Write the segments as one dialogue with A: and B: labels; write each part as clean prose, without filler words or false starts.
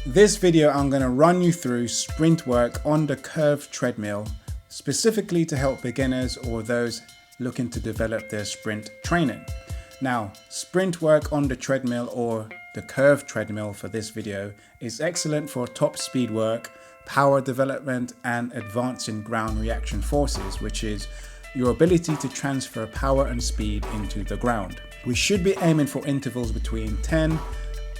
A: This video I'm going to run you through sprint work on the curved treadmill, specifically to help beginners or those looking to develop their sprint training. Now, sprint work on the treadmill or the curved treadmill for this video is excellent for top speed work, power development and advancing ground reaction forces, which is your ability to transfer power and speed into the ground. We should be aiming for intervals between 10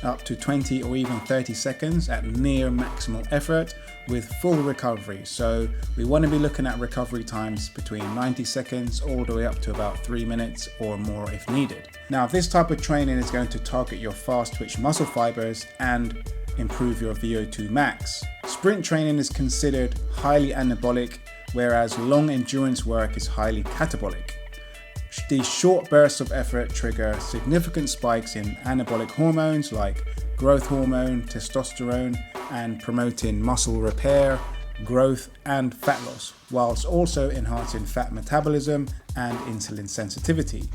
A: up to 20 or even 30 seconds at near maximal effort with full recovery. So we want to be looking at recovery times between 90 seconds all the way up to about 3 minutes or more if needed. Now, this type of training is going to target your fast twitch muscle fibers and improve your VO2 max. Sprint training is considered highly anabolic, whereas long endurance work is highly catabolic. These short bursts of effort trigger significant spikes in anabolic hormones like growth hormone, testosterone, and promoting muscle repair, growth, and fat loss, whilst also enhancing fat metabolism and insulin sensitivity.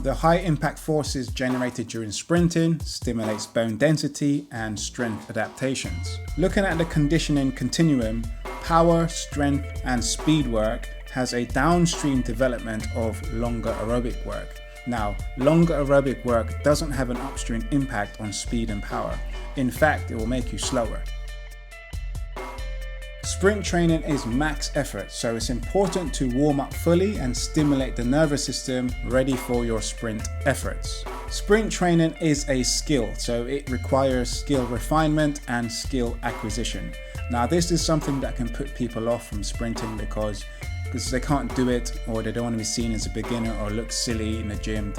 A: The high impact forces generated during sprinting stimulates bone density and strength adaptations. Looking at the conditioning continuum, power, strength, and speed work has a downstream development of longer aerobic work. Now, longer aerobic work doesn't have an upstream impact on speed and power. In fact, it will make you slower. Sprint training is max effort, so it's important to warm up fully and stimulate the nervous system ready for your sprint efforts. Sprint training is a skill, so it requires skill refinement and skill acquisition. Now, this is something that can put people off from sprinting because they can't do it, or they don't want to be seen as a beginner or look silly in the gym.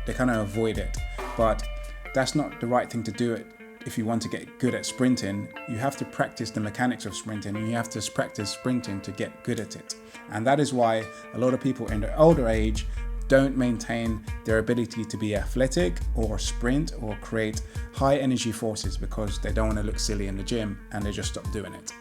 A: They kind of avoid it, but that's not the right thing to do it. If you want to get good at sprinting, you have to practice the mechanics of sprinting, and you have to practice sprinting to get good at it. And that is why a lot of people in their older age don't maintain their ability to be athletic or sprint or create high energy forces because they don't want to look silly in the gym and they just stop doing it.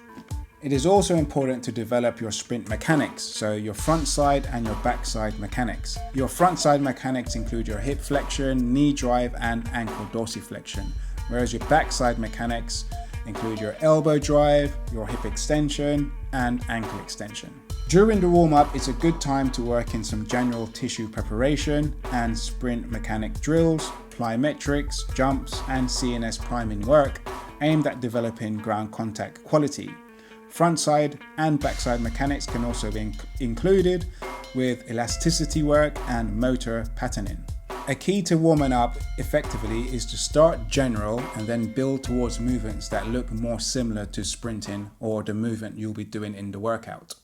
A: It is also important to develop your sprint mechanics, so your front side and your back side mechanics. Your front side mechanics include your hip flexion, knee drive, and ankle dorsiflexion, whereas your back side mechanics include your elbow drive, your hip extension, and ankle extension. During the warm-up, it's a good time to work in some general tissue preparation and sprint mechanic drills, plyometrics, jumps, and CNS priming work aimed at developing ground contact quality. Front side and back side mechanics can also be included with elasticity work and motor patterning. A key to warming up effectively is to start general and then build towards movements that look more similar to sprinting or the movement you'll be doing in the workout.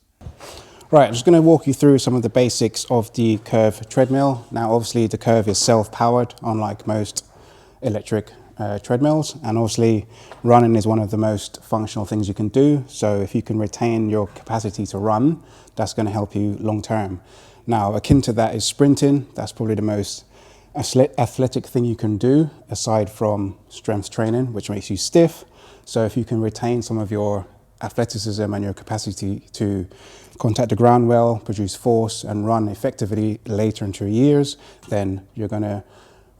A: Right, I'm just going to walk you through some of the basics of the curve treadmill. Now, obviously the curve is self-powered, unlike most electric treadmills, and obviously running is one of the most functional things you can do. So if you can retain your capacity to run, that's going to help you long term. Now, akin to that is sprinting. That's probably the most athletic thing you can do aside from strength training, which makes you stiff. So if you can retain some of your athleticism and your capacity to contact the ground well, produce force and run effectively later into your years, then you're going to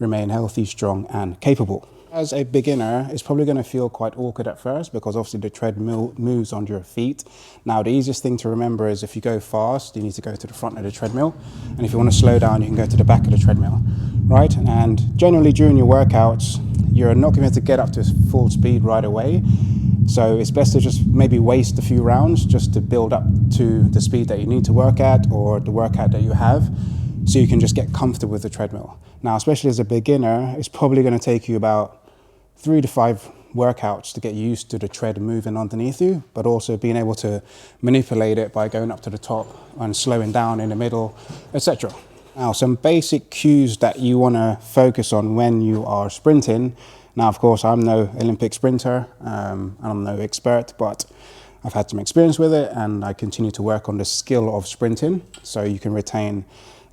A: remain healthy, strong and capable. As a beginner, it's probably going to feel quite awkward at first because obviously the treadmill moves on your feet. Now, the easiest thing to remember is if you go fast, you need to go to the front of the treadmill. And if you want to slow down, you can go to the back of the treadmill, right? And generally during your workouts, you're not going to get up to full speed right away. So it's best to just maybe waste a few rounds just to build up to the speed that you need to work at or the workout that you have, so you can just get comfortable with the treadmill. Now, especially as a beginner, it's probably going to take you about 3 to 5 workouts to get used to the tread moving underneath you, but also being able to manipulate it by going up to the top and slowing down in the middle, etc. Now, some basic cues that you want to focus on when you are sprinting. Now, of course, I'm no Olympic sprinter, and I'm no expert, but I've had some experience with it and I continue to work on the skill of sprinting so you can retain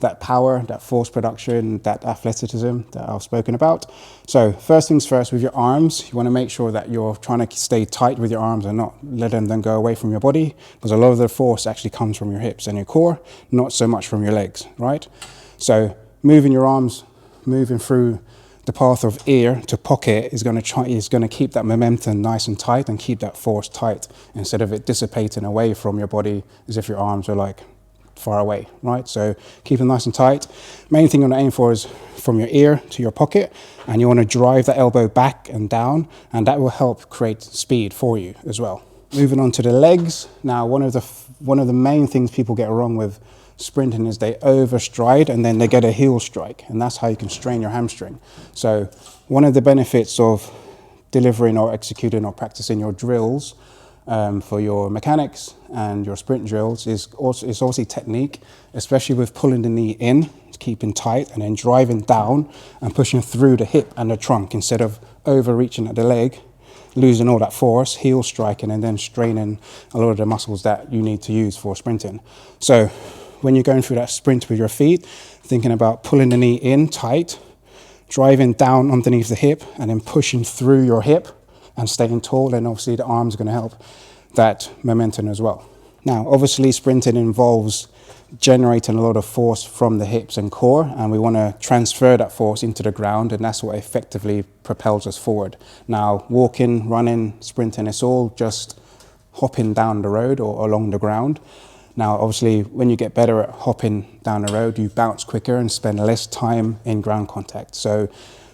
A: that power, that force production, that athleticism that I've spoken about. So first things first, with your arms, you want to make sure that you're trying to stay tight with your arms and not letting them go away from your body, because a lot of the force actually comes from your hips and your core, not so much from your legs, right? So moving your arms, moving through the path of ear to pocket is going to keep that momentum nice and tight and keep that force tight instead of it dissipating away from your body as if your arms are like far away, right? So keep them nice and tight. Main thing you want to aim for is from your ear to your pocket, and you want to drive the elbow back and down, and that will help create speed for you as well. Moving on to the legs. Now, one of the main things people get wrong with sprinting is they overstride and then they get a heel strike, and that's how you can strain your hamstring. So one of the benefits of delivering or executing or practicing your drills for your mechanics and your sprint drills is obviously technique, especially with pulling the knee in, keeping tight, and then driving down and pushing through the hip and the trunk instead of overreaching at the leg, losing all that force, heel striking, and then straining a lot of the muscles that you need to use for sprinting. So when you're going through that sprint with your feet, thinking about pulling the knee in tight, driving down underneath the hip, and then pushing through your hip and staying tall, and obviously the arms are going to help that momentum as well. Now, obviously sprinting involves generating a lot of force from the hips and core, and we want to transfer that force into the ground, and that's what effectively propels us forward. Now, walking, running, sprinting, it's all just hopping down the road or along the ground. Now, obviously, when you get better at hopping down the road, you bounce quicker and spend less time in ground contact. So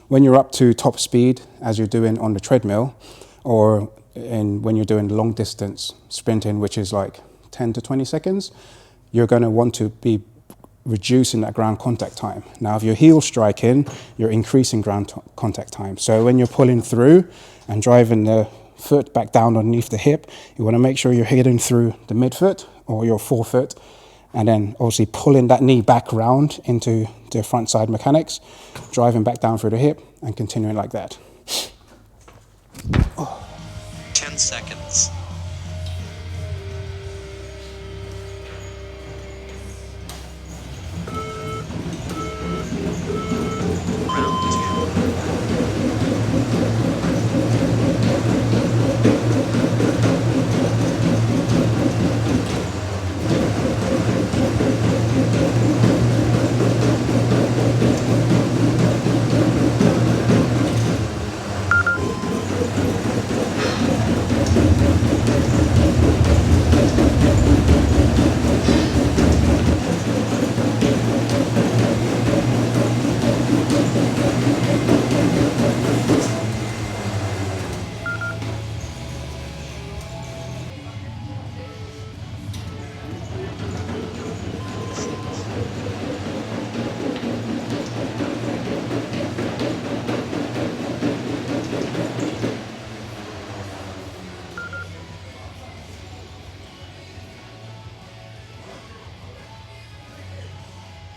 A: when you're up to top speed, as you're doing on the treadmill, or when you're doing long distance sprinting, which is like 10 to 20 seconds, you're going to want to be reducing that ground contact time. Now, if you're heel striking, you're increasing ground contact time. So when you're pulling through and driving the foot back down underneath the hip, you want to make sure you're hitting through the midfoot or your forefoot, and then obviously pulling that knee back round into the front side mechanics, driving back down through the hip and continuing like that.
B: 10 seconds.